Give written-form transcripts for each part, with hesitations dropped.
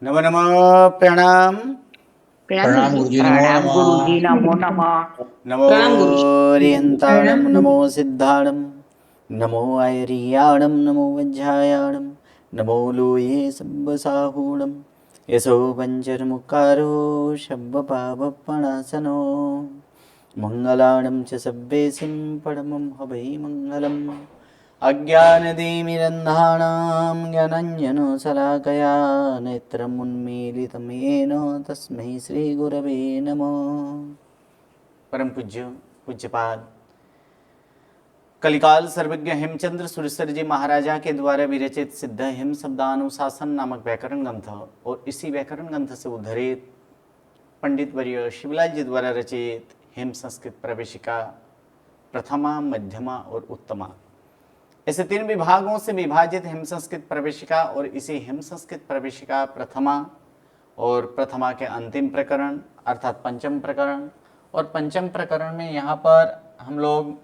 नमो नमः। प्रणाम। प्रणाम गुरुजी, नमो प्रणाम नमः। गुरुजी, नमो नमः। नमो प्रणाम गुरुजी। रियंताणं, प्रणाम नमो गुरुजी। सिद्धाणं, नमो आयर्याणं, नमो वज्रायाणं, नमो लोये सब्बसाहूणं, यशो पञ्चर्मुखारो शब्बपावपणासनो, मङ्गलाणं च सब्बेसिं परमं हवै मङ्गलम्। अज्ञानतिमिरन्धानां ज्ञानाञ्जनशलाकया नेत्रमुन्मीलितं येन तस्मै श्रीगुरवे नमः। परम पूज्य पूज्यपाद कलिकाल सर्वज्ञ हेमचंद्र सुरेश्वर जी महाराजा के द्वारा विरचित सिद्ध हेम शब्दानुशासन नामक व्याकरण ग्रंथ और इसी व्याकरण ग्रंथ से उद्धरित पंडित वर्य शिवलाल जी द्वारा रचित हेम संस्कृत प्रवेशिका प्रथमा, मध्यमा और उत्तमा, ऐसे 3 विभागों से विभाजित हेम संस्कृत प्रवेशिका और इसी हेम संस्कृत प्रवेशिका प्रथमा और प्रथमा के अंतिम प्रकरण अर्थात पंचम प्रकरण और पंचम प्रकरण में यहाँ पर हम लोग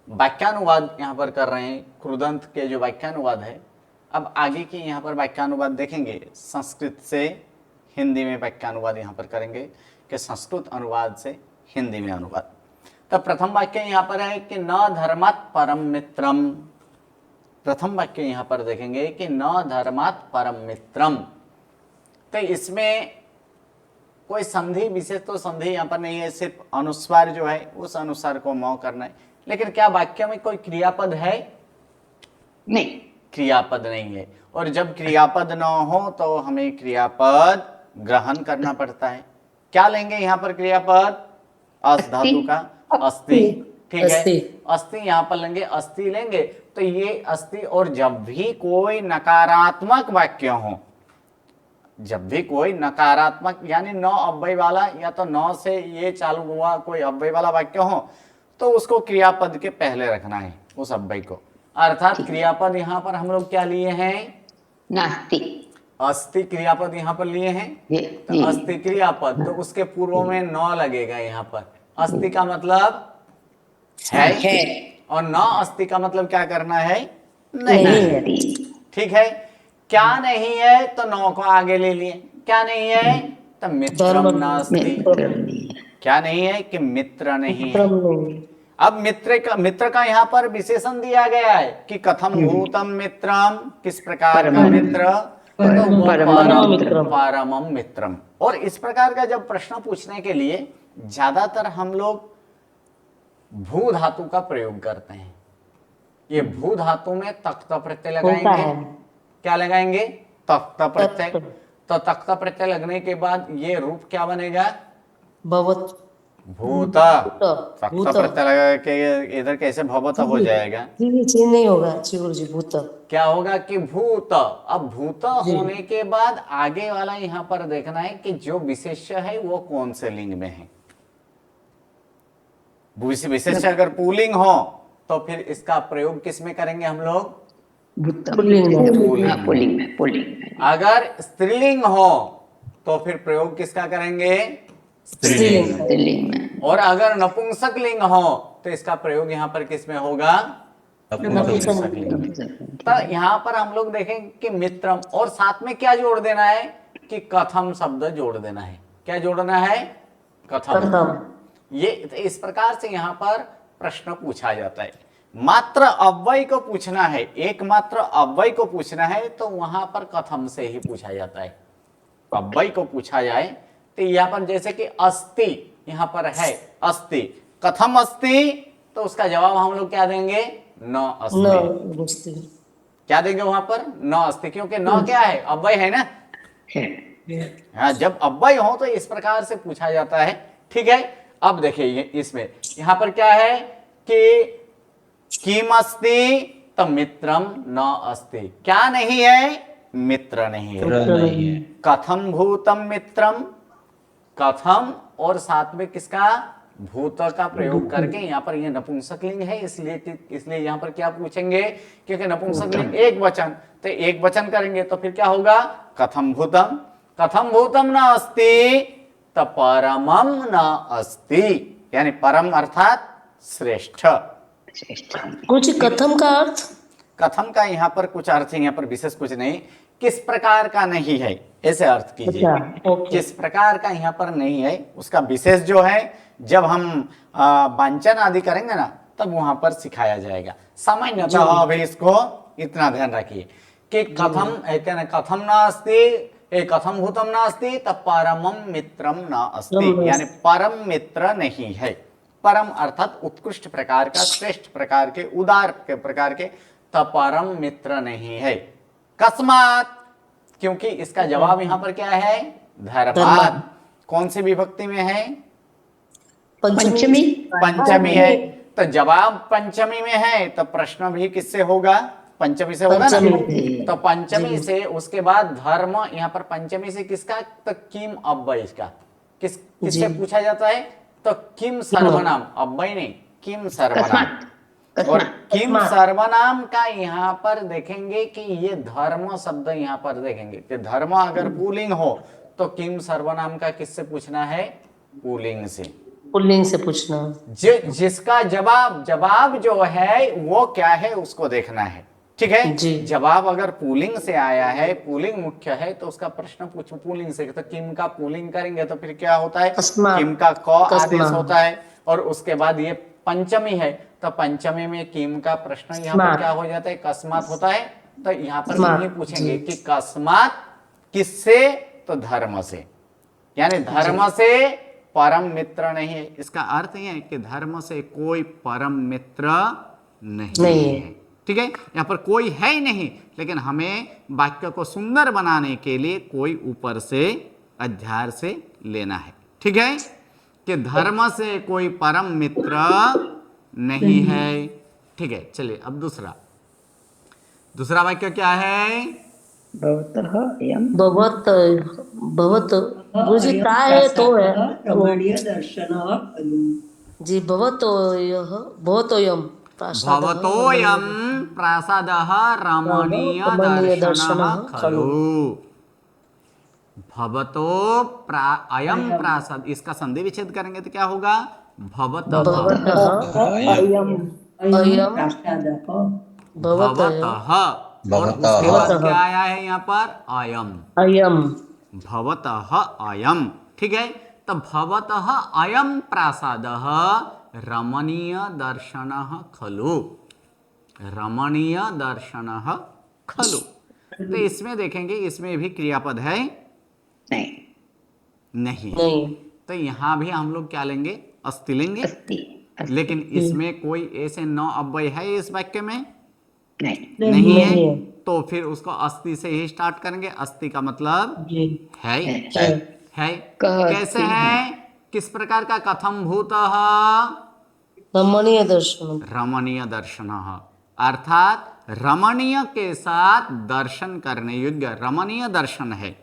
वाक्यानुवाद यहाँ पर कर रहे हैं। क्रुदंत के जो वाक्यानुवाद है, अब आगे की यहाँ पर वाक्यानुवाद देखेंगे। संस्कृत से हिंदी में वाक्यानुवाद यहाँ पर करेंगे कि संस्कृत अनुवाद से हिंदी में अनुवाद। तो प्रथम वाक्य यहाँ पर है कि न धर्मात् परम मित्रम। प्रथम वाक्य यहाँ पर देखेंगे कि न धर्मात् परम मित्रम। तो इसमें कोई संधि विशेष तो संधि यहाँ पर नहीं है, सिर्फ अनुस्वार जो है उस अनुसार को मौ करना है। लेकिन क्या वाक्य में कोई क्रियापद है? नहीं, क्रियापद नहीं है। और जब क्रियापद न हो तो हमें क्रियापद ग्रहण करना पड़ता है। क्या लेंगे यहाँ पर क्रियापद? अस धातु का अस्ति। ठीक है, अस्ति यहाँ पर लेंगे, अस्ति लेंगे। तो ये अस्ति, और जब भी कोई नकारात्मक वाक्य हो, जब भी कोई नकारात्मक यानी न अव्यय वाला या तो न से ये चालू हुआ कोई अव्यय वाला वाक्य हो, तो उसको क्रियापद के पहले रखना है उस अव्यय को। अर्थात क्रियापद यहाँ पर हम लोग क्या लिए हैं? नास्ति। अस्ति क्रियापद यहाँ पर लिए हैं। तो अस्ति क्रियापद, तो उसके पूर्व में न लगेगा यहाँ पर। अस्ति का मतलब है और न अस्ति का मतलब क्या करना है? नहीं। ठीक है, क्या नहीं है तो नौ को आगे ले लिए। क्या नहीं है? तो मित्रम नास्ति। क्या नहीं है? कि मित्र नहीं है। अब मित्र का यहाँ पर विशेषण दिया गया है कि कथम भूतम मित्रम, किस प्रकार का मित्र? तो परमम मित्रम। और इस प्रकार का जब प्रश्न पूछने के लिए ज्यादातर हम लोग भू धातु का प्रयोग करते हैं। ये भू धातु में तक्त प्रत्यय लगाएंगे। क्या लगाएंगे? तक्त प्रत्यय। तो तक्त प्रत्यय लगने के बाद ये रूप क्या बनेगा? भूत। तक्त प्रत्यय लगा के इधर कैसे भवत हो जाएगा? नहीं होगा जी, भूत क्या होगा कि भूत। अब भूत होने के बाद आगे वाला यहाँ पर देखना है कि जो विशेष्य है वो कौन से लिंग में है। विशेष्य अगर पुल्लिंग हो तो फिर इसका प्रयोग किस में करेंगे हम लोग? पुल्लिंग में। अगर स्त्रीलिंग हो तो फिर प्रयोग किसका करेंगे? स्त्रीलिंग में। और अगर नपुंसक लिंग हो तो इसका प्रयोग यहाँ पर किस में होगा? नपुंसक लिंग में। तो यहाँ पर हम लोग देखें कि मित्रम, और साथ में क्या जोड़ देना है? कि कथम शब्द जोड़ देना है। क्या जोड़ना है? कथम। ये इस प्रकार से यहाँ पर प्रश्न पूछा जाता है। मात्र अव्यय को पूछना है, एकमात्र अव्यय को पूछना है तो वहां पर कथम से ही पूछा जाता है। अव्यय को पूछा जाए तो यहाँ पर जैसे कि अस्ति यहाँ पर है, अस्ति, कथम अस्ति, तो उसका जवाब हम लोग क्या देंगे? न अस्ति। क्या देंगे वहां पर? न अस्ति, क्योंकि न क्या है? अव्यय है ना। हाँ, जब अव्यय हो तो इस प्रकार से पूछा जाता है। ठीक है, अब देखिए इसमें यहाँ पर क्या है कि किम अस्ति, तो मित्रम न अस्ति। क्या नहीं है? मित्र नहीं है। कथम भूतम मित्रम, कथम और साथ में किसका? भूत का प्रयोग करके यहाँ पर ये नपुंसक लिंग है, इसलिए यहाँ पर क्या पूछेंगे? क्योंकि नपुंसक लिंग एक वचन, तो एक वचन करेंगे तो फिर क्या होगा? कथम भूतम। कथम भूतम न अस्ति, तो परमम न अस्ति, यानी परम अर्थात श्रेष्ठ। कुछ कथम का अर्थ? कथम का यहाँ पर कुछ अर्थ है, यहाँ पर विशेष कुछ नहीं। किस प्रकार का नहीं है, ऐसे अर्थ कीजिए। अच्छा, ओके। किस प्रकार का यहाँ पर नहीं है, उसका विशेष जो है जब हम वांचन आदि करेंगे ना तब वहां पर सिखाया जाएगा। सामान्यतः अभी इसको इतना ध्यान रखिए कि कथम कथम नास्ति, कथम भूतम नास्ति तब परमम मित्रम न अस्ति, यानी परम मित्र नहीं है। परम अर्थात उत्कृष्ट प्रकार का, श्रेष्ठ प्रकार के, उदार के प्रकार के, तब परम मित्र नहीं है। कस्मात, क्योंकि इसका जवाब यहां पर क्या है, धर्मात। कौन सी विभक्ति में है, पंचमी। पंचमी है। तो जवाब पंचमी में है तो प्रश्न भी किससे होगा, पंचमी से होगा ना। तो पंचमी से उसके बाद धर्म, यहाँ पर पंचमी से किसका, तो किम अव्यय का, किससे पूछा जाता है, तो किम सर्वनाम, अव्यय नहीं, किम सर्वनाम। और किम सर्वनाम का यहाँ पर देखेंगे कि ये धर्म शब्द यहाँ पर देखेंगे कि धर्म अगर पुल्लिंग हो तो किम सर्वनाम का किससे पूछना है, पुल्लिंग से। पुल्लिंग से पूछना, जिसका जवाब जो है वो क्या है उसको देखना है, ठीक है। जवाब अगर पुल्लिंग से आया है, पुल्लिंग मुख्य है, तो उसका प्रश्न पूछो पुल्लिंग से, तो किम का पुल्लिंग करेंगे तो फिर क्या होता है, किम का क आदेश होता है। और उसके बाद ये पंचमी है तो पंचमी में किम का प्रश्न यहाँ पर क्या हो जाता है, कस्मात होता है। तो यहाँ पर नहीं पूछेंगे कि कस्मात किससे, तो धर्म से, यानी धर्म से परम मित्र नहीं है। इसका अर्थ यह है कि धर्म से कोई परम मित्र नहीं है, ठीक है। यहाँ पर कोई है ही नहीं, लेकिन हमें वाक्य को सुंदर बनाने के लिए कोई ऊपर से अध्याय से लेना है, ठीक है, कि धर्म से कोई परम मित्र नहीं है, ठीक है। चलिए अब दूसरा वाक्य क्या है, भवत गुरुजी ता है तो है रमणीय दर्शन जी, भवतोयम भवतोयम प्रासादः रमणीय दर्शनः खलु। भवतो अयम प्रासाद, इसका संधि विच्छेद करेंगे तो क्या होगा, भवतः और उसके बाद क्या आया है यहाँ पर, अयम, भवतः अयम, ठीक है। तो भवतः अयम प्रासादः रमणीय दर्शनः खलु, रमणीय दर्शनः खलु। तो इसमें देखेंगे, इसमें भी क्रियापद है नहीं। तो यहाँ भी हम लोग क्या लेंगे, अस्ति लेंगे, लेकिन इसमें कोई ऐसे नौ अव्यय है इस वाक्य में नहीं है, तो फिर उसको अस्ति से ही स्टार्ट करेंगे। अस्ति का मतलब है। कैसे है, किस प्रकार का, कथम भूतः रमणीय दर्शन, रमणीय दर्शन, अर्थात रमणीय के साथ दर्शन करने योग्य रमणीय दर्शन है।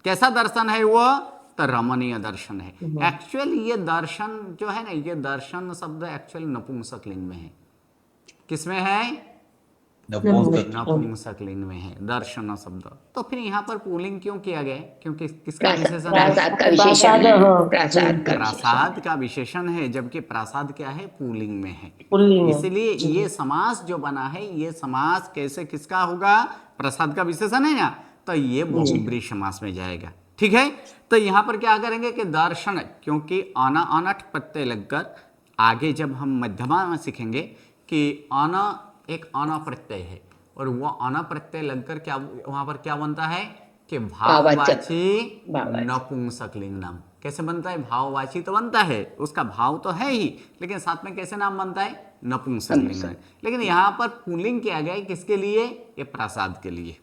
कैसा दर्शन है वो, तो रमणीय दर्शन है। एक्चुअल ये दर्शन जो है ना, ये दर्शन शब्द एक्चुअल नपुंसक लिंग में है। किसमें है, नपुंसक लिंग में है दर्शन शब्द। तो फिर यहाँ पर पुल्लिंग क्यों किया गया, क्योंकि किसका विशेषण है, प्रासाद का विशेषण है, जबकि प्रासाद क्या है, पुल्लिंग में है। इसलिए ये समास जो बना है, ये समास कैसे किसका होगा, प्रसाद का विशेषण है ना, तो ये बहुब्रीहि समास में जाएगा, ठीक है। तो यहाँ पर क्या करेंगे कि दर्शन, क्योंकि आना अनठ प्रत्यय लगकर आगे जब हम मध्यमा में सीखेंगे कि आना एक आना प्रत्यय है, और वो आना प्रत्यय लगकर क्या वहां पर क्या बनता है कि भाववाची नपुंसक लिंग नाम। कैसे बनता है, भाववाची तो बनता है, उसका भाव तो है ही, लेकिन साथ में कैसे नाम बनता है, नपुंसक लिंग। लेकिन यहाँ पर पुल्लिंग किया गया है किसके लिए, ये प्रासाद के लिए,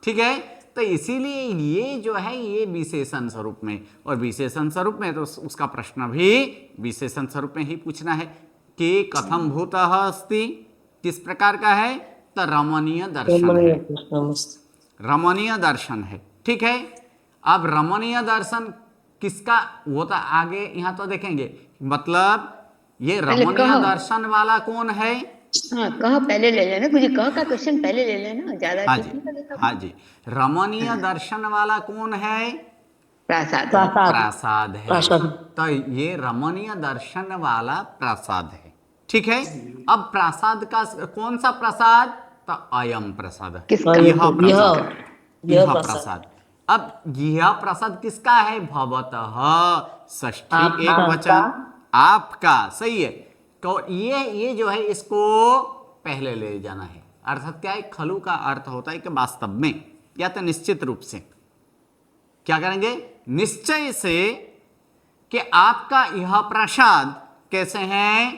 ठीक है। तो इसीलिए ये जो है ये विशेषण स्वरूप में, और विशेषण स्वरूप में तो उसका प्रश्न भी विशेषण स्वरूप में ही पूछना है कि कथम भूतः अस्ति, किस प्रकार का है, तो रमणीय दर्शन है, रमणीय दर्शन है, ठीक है। अब रमणीय दर्शन किसका, वो तो आगे यहाँ तो देखेंगे, मतलब ये रमणीय दर्शन वाला कौन है, कह पहले ले लेना, मुझे कह का क्वेश्चन पहले ले लेना, ज्यादा। हाँ जी, रमणीय दर्शन वाला कौन है, प्रासाद है। तो ये रमणीय दर्शन वाला प्रासाद है, ठीक है। अब प्रासाद का कौन सा प्रसाद, तो अयम प्रसाद, यह इह प्रसाद। प्रसाद। अब यह प्रसाद किसका है? भवतः, षष्ठी एक आपका। वचन, आपका, सही है। तो ये जो है इसको पहले ले जाना है। अर्थात क्या है? खलु का अर्थ होता है कि वास्तव में या तो निश्चित रूप से। क्या करेंगे? निश्चय से कि आपका यह प्रसाद कैसे है?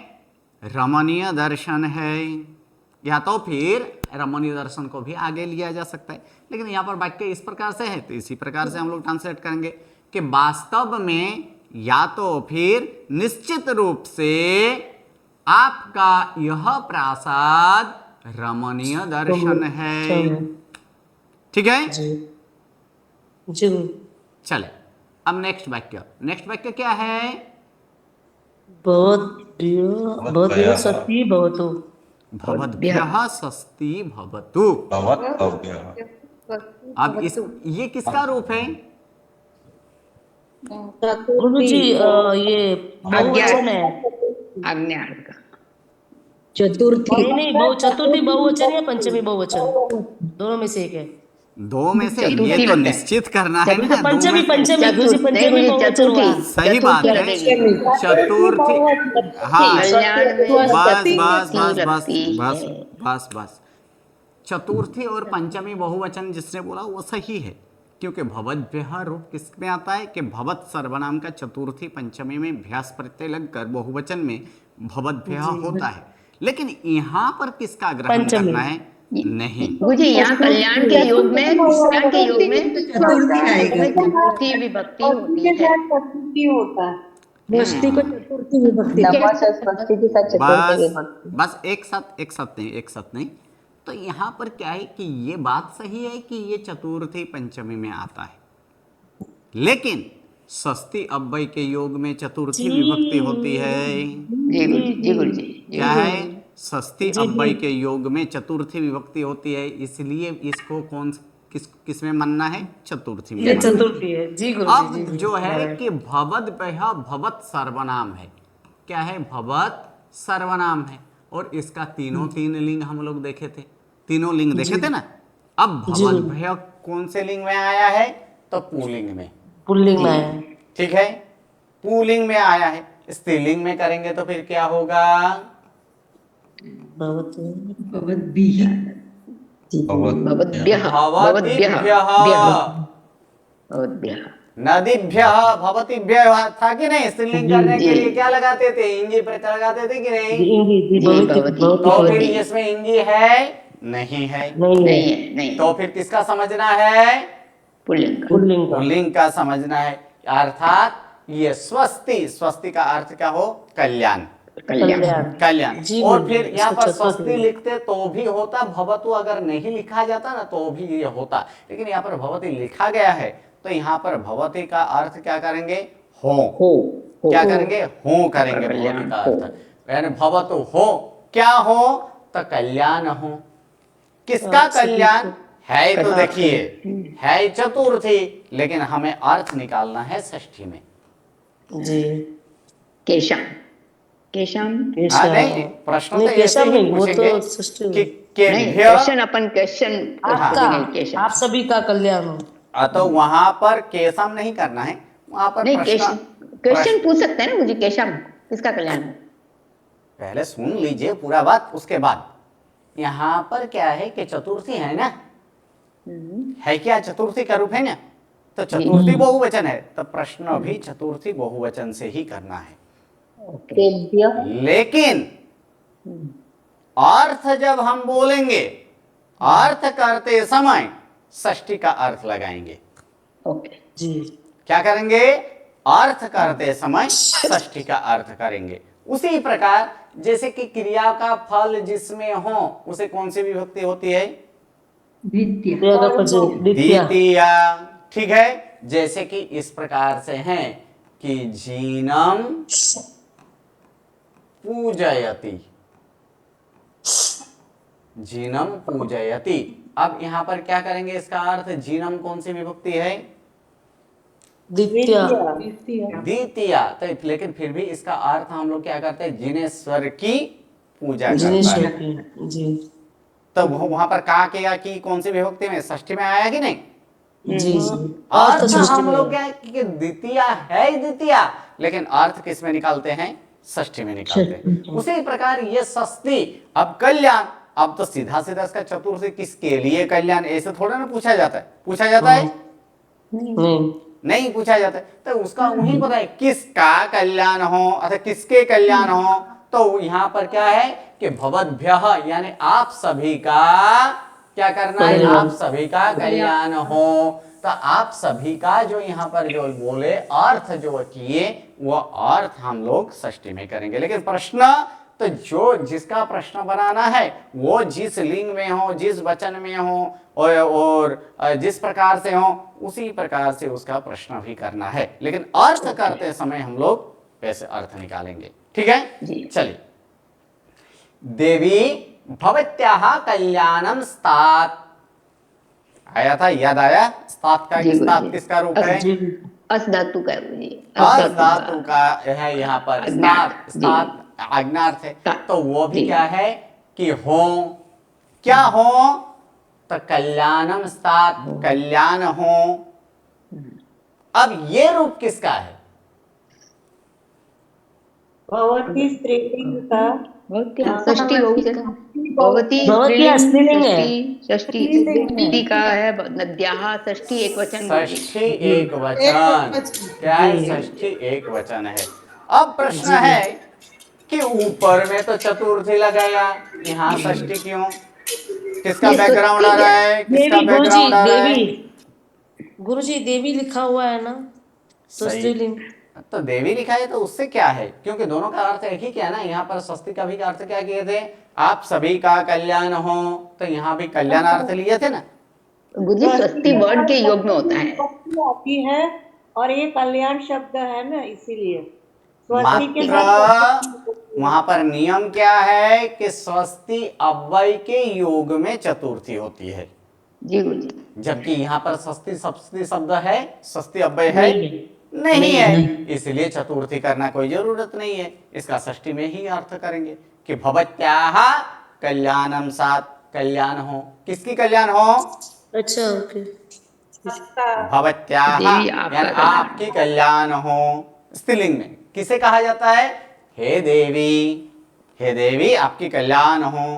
रमणीय दर्शन है। या तो फिर रमणीय दर्शन को भी आगे लिया जा सकता है, लेकिन यहां पर वाक्य इस प्रकार से है तो इसी प्रकार से हम लोग ट्रांसलेट करेंगे कि वास्तव में या तो फिर निश्चित रूप से आपका यह प्रसाद रमणीय दर्शन है। ठीक है, जी जी चले अब नेक्स्ट वाक्य क्या है? भवद्भ्यो सती भवतु। भवद्भ्यः स्वस्ति भवतु। अब इस ये किसका रूप है? गुरु जी ये बहुवचन है। आज्ञा का चतुर्थी नहीं बहु चतुर्थी बहुवचन या पंचमी बहुवचन, दोनों में से एक है। दो में से, ये चतुर्थी तो लगता है। निश्चित करना है तभी ना। तो दो पंचमी में से। पंचमी गुरु जी पंचमी नहीं, बहुवचन हुआ। सही बात है, लगेगी। चतुर्थी। हाँ, कल्याण में बस सती बस बस बस लगती बस है। बस बस चतुर्थी और पंचमी बहुवचन जिसने बोला वो सही है, क्योंकि भवद्भ्यः रूप किस में आता है कि भवत सर्वनाम का चतुर्थी पंचमी में भ्यास प्रत्यय लगकर बहुवचन में भवद्भ्यः होता है। लेकिन यहाँ पर किसका ग्रहण पंचमी। करना है? नहीं, मुझे यहाँ कल्याण के योग में चतुर्थी आएगा। चतुर्थी विभक्ति होती है। चतुर्थी होता है। दृष्टि को चतुर्थी विभक्ति। बस एक साथ नहीं। तो यहाँ पर क्या है कि ये बात सही है कि ये चतुर्थी पंचमी में आता है, लेकिन षष्ठी अव्यय के योग में चतुर्थी विभक्ति होती है। जी गुरु जी। क्या है? षष्ठी अव्यय के योग में चतुर्थी विभक्ति होती है, इसलिए इसको किस में मानना है? चतुर्थी में ये मानना है। चतुर्थी है जी गुरु अब जी। जो है कि भवद्भ्यः भवत सर्वनाम है। क्या है? भवत सर्वनाम है, और इसका तीन लिंग हम लोग देखे थे, तीनों लिंग देखे थे ना। अब भवद्भ्यः कौन से लिंग में आया है? तो पुल्लिंग में। पुल्लिंग में आया। ठीक है, पुल्लिंग में आया है। स्त्रीलिंग में करेंगे तो फिर क्या होगा? भवतु भवद्भिः भवद्भ्यः नदीभ्यः भवतीभ्यः था कि नहीं? स्त्रीलिंग करने के लिए क्या लगाते थे? इंगी प्रत्यय लगाते थे कि नहीं? तो फिर इसमें इंगी है? नहीं है। नहीं तो फिर किसका समझना है? पुल्लिंग पुल्लिंग का समझना है। अर्थात ये स्वस्ति का अर्थ क्या हो? कल्याण। जी और गुरु फिर जी, यहाँ इसको पर चतुर्थी स्वस्ति लिखते तो भी होता, भवतु अगर नहीं लिखा जाता ना तो भी ये होता, लेकिन यहाँ पर भवती लिखा गया है, तो यहाँ पर भवती का अर्थ क्या करेंगे? हो। क्या करेंगे? हो करेंगे भवती का अर्थ। यानी भवतु हो, क्या हो? तो कल्याण हो। किसका कल्याण है? तो देखिए है चतुर्थी, लेकिन हमें अर्थ निकालना है षष्ठी में। जी केशम नहीं, प्रश्न तो ऐसे केशव ही नहीं, वो पूछेंगे तो सृष्टि कि नहीं, क्वेश्चन आपका, आप सभी का कल्याण हो। तो वहां पर केशम नहीं करना है, वहां पर नहीं, प्रश्न क्वेश्चन पूछ सकते हैं ना मुझे। केशम किसका कल्याण हो? पहले सुन लीजिए पूरा बात, उसके बाद। यहाँ पर क्या है कि चतुर्थी है ना, है क्या? चतुर्थी का रूप है ना, तो चतुर्थी बहुवचन है, तो प्रश्न भी चतुर्थी बहुवचन से ही करना है। लेकिन अर्थ जब हम बोलेंगे, अर्थ करते समय षष्ठी का अर्थ लगाएंगे। जी क्या करेंगे? अर्थ करते समय षष्ठी का अर्थ करेंगे। उसी प्रकार जैसे कि क्रिया का फल जिसमें हो उसे कौन सी विभक्ति होती है? द्वितीया। ठीक है, जैसे कि इस प्रकार से है कि जीनम पूजयति, जीनम पूजयति। अब यहां पर क्या करेंगे? इसका अर्थ जीनम कौन सी विभक्ति है? द्वितीया। तो लेकिन फिर भी इसका अर्थ हम लोग क्या करते हैं? जिनेश्वर की पूजा करता है। जी तो वहां पर का किया कि कौन सी विभक्ति में? षष्ठी में आया कि नहीं? जी जी अर्थ सृष्टि हम में लोग क्या है कि द्वितीया है ही द्वितीया, लेकिन अर्थ किस में निकालते हैं? षष्ठी में निकालते हैं। उसी प्रकार ये षष्ठी, अब कल्याण, अब तो सीधा सीधा इसका चतुर्थी किसके लिए कल्याण, ऐसे थोड़ा ना पूछा जाता है। पूछा जाता है? नहीं नहीं पूछा जाता है। तो उसका वही पता है किसका कल्याण हो अथवा किसके कल्याण हो। तो यहाँ पर क्या है कि भवद्भ्यः यानी आप सभी का क्या करना है? कल्याण। आप सभी का कल्याण हो। तो आप सभी का जो यहाँ पर जो बोले अर्थ जो किए वो अर्थ हम लोग षष्ठी में करेंगे। लेकिन प्रश्न तो जो जिसका प्रश्न बनाना है वो जिस लिंग में हो, जिस वचन में हो और जिस प्रकार से हो, उसी प्रकार से उसका प्रश्न भी करना है। लेकिन अर्थ करते समय हम लोग वैसे अर्थ निकालेंगे। ठीक है, चलिए। देवी भवत्याः कल्याणम स्तात, आया था, याद आया? स्तात का जी, स्तात जी। किसका रूप है? जी अस धातु का है वो जी। अस धातु का है यहाँ पर आज्ञार्थ, स्तात। जी। स्तात आज्ञार्थ है। तो वो भी जी। क्या है कि हो, क्या हो? तो कल्याणम स्तात, कल्याण हो। अब ये रूप किसका है? भवती स्त्रीलिंग का भवती षष्ठी बहुवचन, भवती भवती स्त्रीलिंग, स्त्रीलिंग है। षष्ठी षष्ठी का है, नद्याः षष्ठी एक वचन बोलिए। षष्ठी एक वचन, क्या है? जी। षष्ठी एक वचन है। अब प्रश्न है कि ऊपर में तो चतुर्थी लगाया, यहाँ षष्ठी क्यों? किसका ये बैकग्राउंड आ स्तुति रहा है। है? किसका देवी गुरुजी बैकग्राउंड आ रहा है? देवी गुरुजी देवी लिखा हुआ है ना, तो सही। स्त्रीलिंग। तो देवी लिखा है तो उससे क्या है? क्योंकि दोनों का अर्थ एक ही क्या ना। यहाँ पर षष्ठी का भी अर्थ क्या किए थे? आप सभी का कल्याण हो। तो यहाँ भी कल्याण अर्थ लिए थे ना। गुरुजी स्वस्ति वर्ड के योग में होता है। आती है और ये कल्याण शब्द है ना, इसीलिए स्वस्ति के मात्र साथ वहां पर नियम क्या है कि स्वस्ति अव्यय के योग में चतुर्थी होती है, जी गुरुजी। जबकि यहाँ पर स्वस्ति सप्तमी शब्द है, स्वस्ति अव्यय है नहीं है। नहीं है, इसलिए चतुर्थी करना कोई जरूरत नहीं है। इसका षष्ठी में ही अर्थ करेंगे कि भवत्याः कल्याणम सात, कल्याण हो। किसकी कल्याण हो? अच्छा ओके। भवत्याः देवी आपका यानी कल्याण। आपकी कल्याण हो। स्त्रीलिंग में किसे कहा जाता है? हे देवी, हे देवी आपकी कल्याण हो।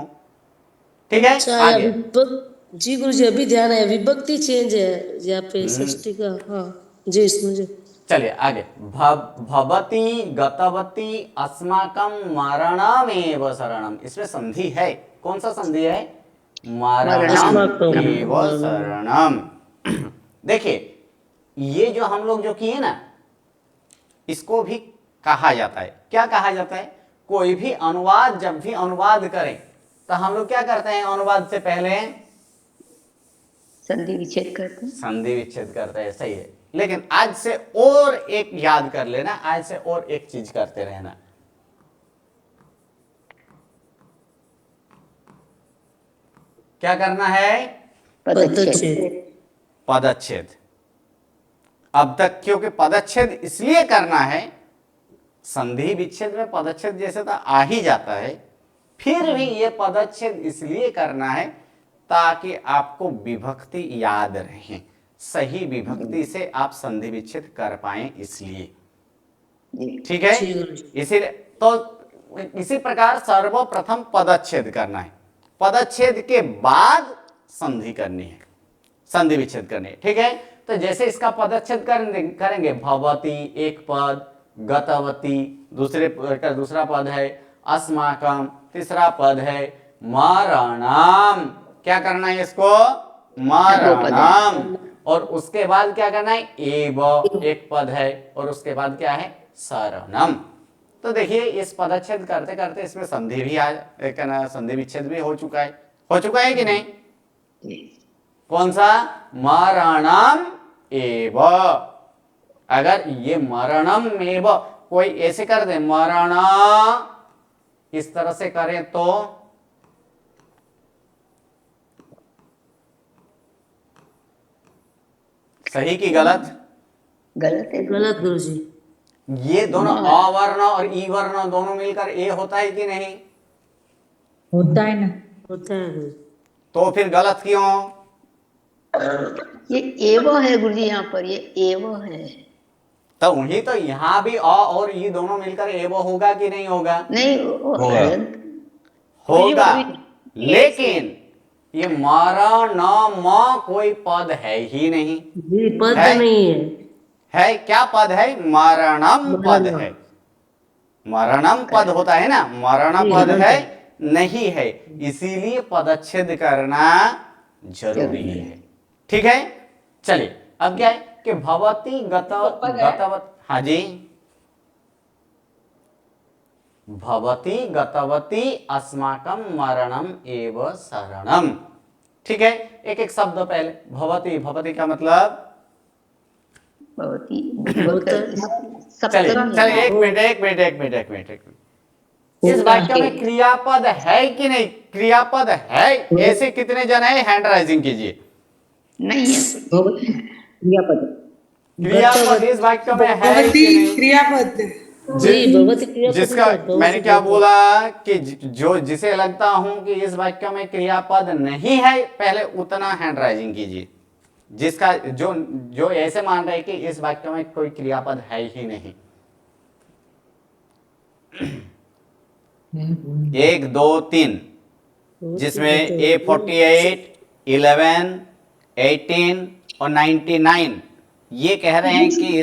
ठीक है, अच्छा या आगे। विभक्त, जी गुरुजी अभी ध्यान है, विभक्ति चेंज है यहाँ पे षष्ठी का। हाँ जी मुझे। चलिए आगे। भवती गतवती अस्माकं मरणमेव शरणम, इसमें संधि है। कौन सा संधि है? मरणम अस्माकं एव शरणम। देखिए ये जो हम लोग जो किए ना, इसको भी कहा जाता है, क्या कहा जाता है? कोई भी अनुवाद जब भी अनुवाद करें तो हम लोग क्या करते हैं? अनुवाद से पहले संधि विच्छेद करते हैं। संधि विच्छेद करते हैं, सही है। लेकिन आज से और एक याद कर लेना, आज से और एक चीज करते रहना। क्या करना है? पदच्छेद। पदच्छेद। अब तक क्योंकि पदच्छेद इसलिए करना है, संधि विच्छेद में पदच्छेद जैसे तो आ ही जाता है, फिर भी ये पदच्छेद इसलिए करना है ताकि आपको विभक्ति याद रहे, सही विभक्ति से आप संधि विच्छेद कर पाए, इसलिए। ठीक है, इसीलिए तो इसी प्रकार सर्वप्रथम पदच्छेद करना है, पदच्छेद के बाद संधि करनी है, संधि विच्छेद करनी है। ठीक है, तो जैसे इसका पदच्छेद करेंगे, भवती एक पद, गतवती दूसरा पद है, अस्माकं तीसरा पद है, मरणम, क्या करना है इसको? मरणम। और उसके बाद क्या करना है? एव एक पद है, और उसके बाद क्या है? शरणम। तो देखिए इस पदच्छेद करते करते इसमें संधि भी संधि विच्छेद भी हो चुका है कि नहीं? कौन सा? मरणम एव। अगर ये मरणम एव कोई ऐसे कर दे, मरण इस तरह से करें तो सही कि गलत? गलत है। गलत गुरुजी। ये दोनों अवर्ण और ई वर्ण दोनों मिलकर ए होता है कि नहीं? होता है ना। होता है गुरुजी। तो फिर गलत क्यों? ये एव है गुरुजी, यहाँ पर ये एव है। तो वही तो यहाँ भी अ और ई दोनों मिलकर एव होगा कि नहीं होगा? नहीं वो होगा। होगा, लेकिन ये मरणम कोई पद है ही नहीं। जी पद है? नहीं है। क्या पद है? मरणम पद है। मरणम पद होता है ना, मरण पद है नहीं है, इसीलिए पदच्छेद करना जरूरी है। ठीक है, चलिए अब क्या है कि भवती गतवत, हाँ जी, भवती गतवती अस्माकं मरणम एव शरणम। ठीक है, एक एक शब्द पहले। भवती, भवती का मतलब भवती चलिए चलिए, एक मिनट। इस वाक्य में क्रियापद है कि नहीं? क्रियापद है, ऐसे कितने जन है? हैंड राइजिंग कीजिए। नहीं है। क्रियापद इस वाक्य में है कि नहीं? क्रियापद जी भगवती क्रियापद जिसका का बहुत मैंने क्या बोला कि जो जिसे लगता हूं कि इस वाक्य में क्रियापद नहीं है, पहले उतना हैंड राइजिंग कीजिए। जिसका जो जो ऐसे मान रहे कि इस वाक्य में कोई क्रियापद है ही नहीं। 1 2 3, जिसमें A48, 11, 18 और 99 ये कह रहे हैं कि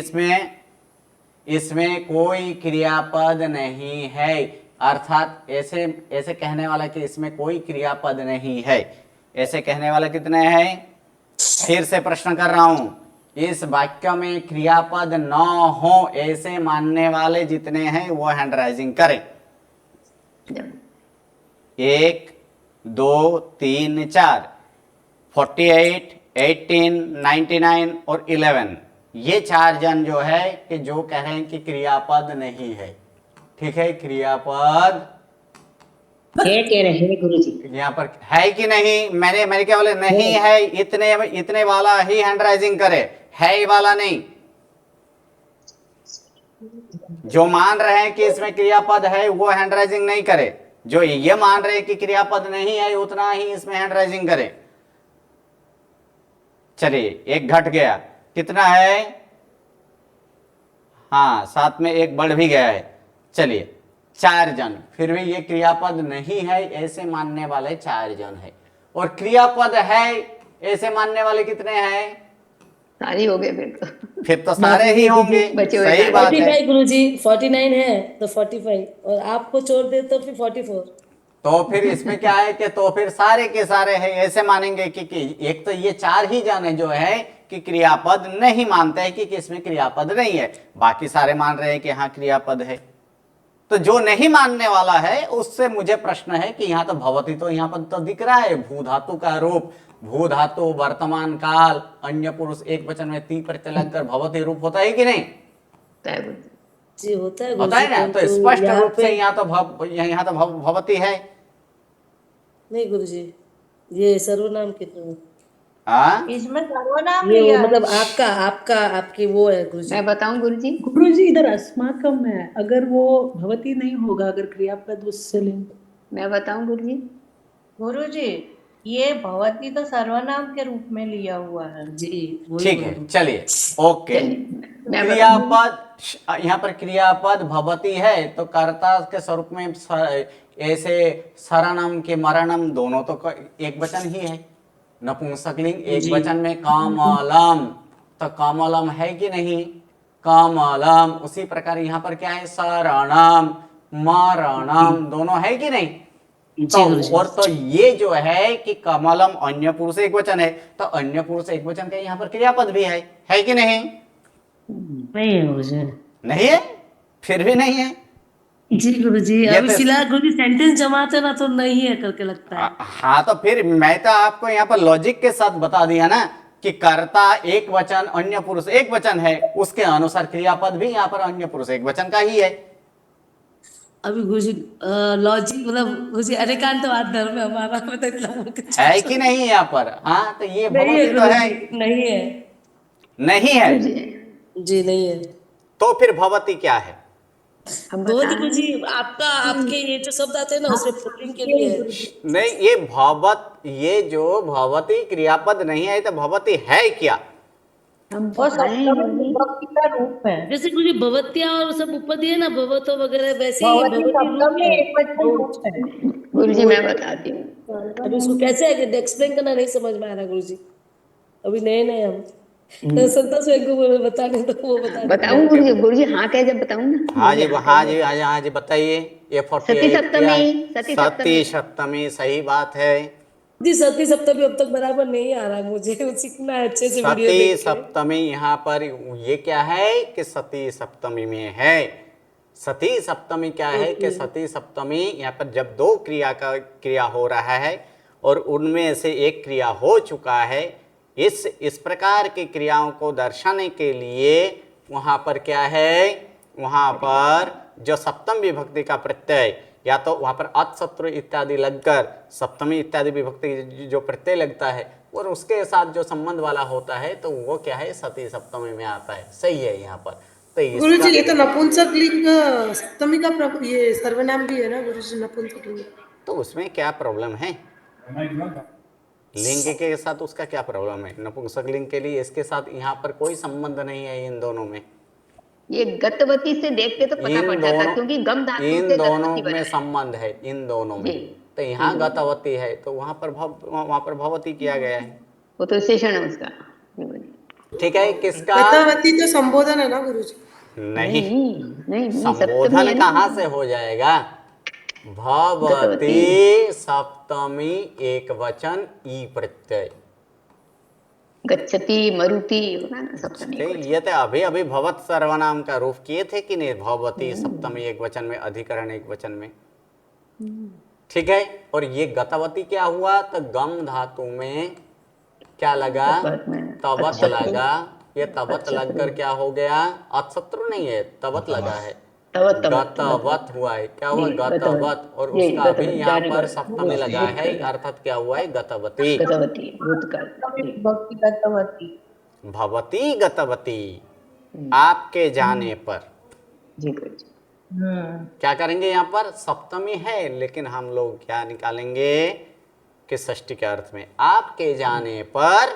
इसमें कोई क्रियापद नहीं है। अर्थात ऐसे ऐसे कहने वाला कि इसमें कोई क्रियापद नहीं है, ऐसे कहने वाला कितने हैं? फिर से प्रश्न कर रहा हूं, इस वाक्य में क्रियापद न हो ऐसे मानने वाले जितने हैं वो हैंड राइजिंग करें। 1 2 3 4, 48, 18, 99 और 11, ये 4 जन जो है कि जो कह रहे हैं कि क्रियापद नहीं है। ठीक है, क्रियापद है कह रहे हैं गुरुजी। यहाँ पर है कि नहीं? मैंने क्या बोले? नहीं है, इतने वाला ही हैंड राइजिंग करे, है वाला नहीं। जो मान रहे हैं कि इसमें क्रियापद है वो हैंड राइजिंग नहीं करे, जो ये मान रहे हैं कि क्रियापद नहीं है उतना ही इसमें हैंड राइजिंग करे। चलिए, एक घट गया, कितना है? हाँ, साथ में एक बढ़ भी गया है। चलिए, 4 जन, फिर भी ये क्रियापद नहीं है ऐसे मानने वाले 4 जन है। और क्रियापद है ऐसे मानने वाले कितने हैं? सारी हो गए फिर तो सारे ही होंगे। बचे हुए सही बात है। 45 गुरुजी, 49 है तो 45 और आपको छोड़ दे तो फिर 44। तो फिर इसमें क्या है कि तो फिर सारे के सारे है ऐसे मानेंगे कि एक तो ये 4 ही जन है जो है कि क्रियापद नहीं मानते हैं कि इसमें क्रियापद नहीं है, बाकी सारे मान रहे हैं कि हाँ क्रियापद है। तो जो नहीं मानने वाला है उससे मुझे प्रश्न है कि यहाँ तो भवती तो यहाँ पर तो दिख रहा है, भू धातु का रूप, भू धातु वर्तमान काल अन्य पुरुष एक वचन में ती प्रत्यय लगकर भवती रूप होता है कि नहीं? जी होता है ना? तो स्पष्ट रूप से यहाँ तो भवती है। नहीं गुरुजी, ये सर्वनाम कितना इसमें सर्वनाम ये लिया है। मतलब आपकी वो है गुरुजी। मैं बताऊं गुरुजी? गुरुजी इधर अस्माकम है, अगर वो भवती नहीं होगा, अगर क्रियापद उससे लें। मैं बताऊं गुरुजी? गुरुजी, ये भवती तो सर्वनाम के रूप में लिया हुआ है। जी ठीक है, चलिए ओके। मैं क्रियापद, यहाँ पर क्रियापद भवती है तो कर्ता के स्वरूप में ऐसे सरनम के मरणम दोनों तो एक वचन ही है। नपुंसकलिंग एक वचन में कामलम, तो कामलम है कि नहीं? कामलम। उसी प्रकार यहाँ पर क्या है? शरणम मरणम, दोनों है कि नहीं? तो और तो ये जो है कि कमलम अन्य पुरुष एक वचन है, तो अन्य पुरुष एक वचन का यहाँ पर क्रियापद भी है कि नहीं? नहीं है गुरुजी। नहीं है, फिर भी नहीं है। जी गुरुजी, ये अभी तो- फिलहाल गुरुजी सेंटेंस जमाते ना तो नहीं है करके लगता है। हाँ, तो फिर मैं तो आपको यहाँ पर लॉजिक के साथ बता दिया ना कि कर्ता एक वचन अन्य पुरुष एक वचन है, उसके अनुसार क्रियापद भी यहाँ पर अन्य पुरुष एक वचन का ही है। अभी गुरुजी लॉजिक मतलब गुरुजी अनेकांतवाद धर्म है हमारा, मतलब इतना है कि नहीं यहाँ पर? हाँ, तो ये नहीं है भवती तो है, गुरुजी, नहीं है। नहीं है। जी नहीं है। तो फिर भवती क्या है? हम बहुत बता गुरुजी आपके ये जो शब्द आते हैं ना उसमें पुल्लिंग के लिए है। नहीं, ये भवत ये जो भवती क्रियापद नहीं है तो भवती है क्या? हम और तो हैं सप्तमी गुरुजी। विभक्ति का रूप है। जैसे गुरुजी भवत्या और सब उपदी है ना, भवतो वगैरह, वैसे ही भवती भवती रूप सप्तमी है। एक वचन रूप है। गुरुजी मैं बताती हूँ। अब इसको कैसे एक्सप्लेन करना नहीं समझ में आ रहा गुरुजी, अभी नए नए हम। तो संतोष भाई को बताने तो वो बता देते बताऊं हैं। गुरुजी? गुरुजी हाँ कहे जब बताऊं ना। हाँ मुझे जी, हाँ हाँ कहे। जी, हाँ जी, हाँ जी, बताइए। ये सती 48 क्या है? सप्तमी, सती सती सप्तमी। सप्तमी, सही बात है। जी सती सप्तमी अब तक बराबर नहीं आ रहा मुझे, सीखना है अच्छे से वीडियो सती देख के। सप्तमी यहाँ पर ये क्या है कि सती सप्तमी में है। सती सप्तमी क्या है कि सती सप्तमी यहाँ पर जब दो क्रिया हो रहा है और उनमें से एक क्रिया हो चुका है, इस प्रकार की क्रियाओं को दर्शाने के लिए वहाँ पर क्या है, वहाँ पर जो सप्तम विभक्ति का प्रत्यय या तो वहाँ पर अतशत्रु इत्यादि लगकर सप्तमी इत्यादि विभक्ति जो प्रत्यय लगता है और उसके साथ जो संबंध वाला होता है तो वो क्या है, सती सप्तमी में आता है। सही है यहाँ पर। तो गुरुजी ये इसका तो नपुंसक लिंग सप्तमी का ये सर्वनाम भी है ना गुरुजी, नपुंसक लिंग। तो उसमें क्या प्रॉब्लम है? लिंग के साथ उसका क्या प्रॉब्लम है? नपुंसक लिंग के लिए इसके साथ यहाँ पर कोई संबंध नहीं है इन दोनों में। ये गतवती से देखते तो पता पड़ जाता, क्योंकि गम धातु इन से दोनों गतवती बना में है। संबंध है, इन दोनों में। जी। तो यहाँ गतवती है तो वहाँ पर भवती किया गया है। वो तो विशेषण है उसका। जी बोलिए। ठीक है, किसका? गतवती तो संबोधन है ना गुरुजी? नहीं, नहीं सप्तमी संबोधन है ना। कहाँ से हो जाएगा? गतवती। भवती सप्तमी एक वचन ई प्रत्यय। गच्छति मरुति होगा ना सप्तमी ठीक, एक वचन। ये तो अभी अभी भवत सर्वनाम का रूप किए थे कि नहीं? भवती सप्तमी एक वचन में, अधिकरण एक वचन में। ठीक है, और ये गतवती क्या हुआ? तो गम धातु में क्या लगा? तबत में तबत अतशत्रु। लगा। ये तबत अतशत्रु। लगकर क्या हो गया? अतशत्रु नहीं है, तबत लगा है। तवत गतवत हुआ है। क्या हुआ? जी, गतवत। और जी, उसका भी गतवत, यहाँ जाने पर पर। सप्तमी लगा है, अर्थात क्या हुआ है? गतवती। गतवती भूतकाल। सप्तमी जी। विभक्ति गतवती। भवती गतवती, आपके जाने पर। जी गुरुजी। क्या करेंगे? यहाँ पर सप्तमी है लेकिन हम लोग क्या निकालेंगे कि षष्ठी के अर्थ में आपके जाने पर।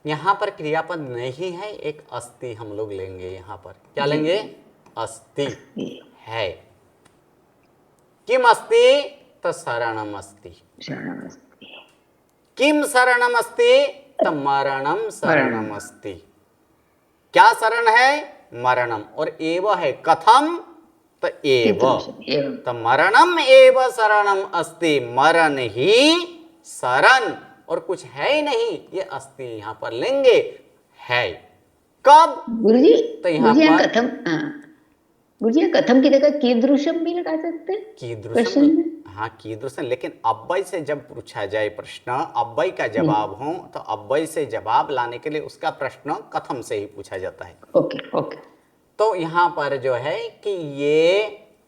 यहाँ पर क्रियापद नहीं है, एक अस्ति हम लोग लेंगे। यहाँ पर क्या लेंगे? अस्ति है। किम अस्ति? तो शरणम अस्ति। शरणमस्ति। किम शरणम अस्ति? तो मरणम शरणम अस्ति। क्या शरण है? मरणम। और एव है कथम? तो एव। एवं। तो मरणम एव शरणम अस्ति, मरण ही शरण, और कुछ है ही नहीं, ये अस्ति यहाँ पर लेंगे। है कब? गुरुजी, तो यहाँ गुरुजी पर कथम, गुरुजी कथम की जगह कीदृशम भी लगा सकते हैं कीदृशम। प्रश्न में। हाँ कीदृशम, लेकिन अव्यय से जब पूछा जाए प्रश्न, अव्यय का जवाब हो तो अव्यय से जवाब लाने के लिए उसका प्रश्न कथम से ही पूछा जाता है। Okay okay. तो यहाँ पर जो है कि ये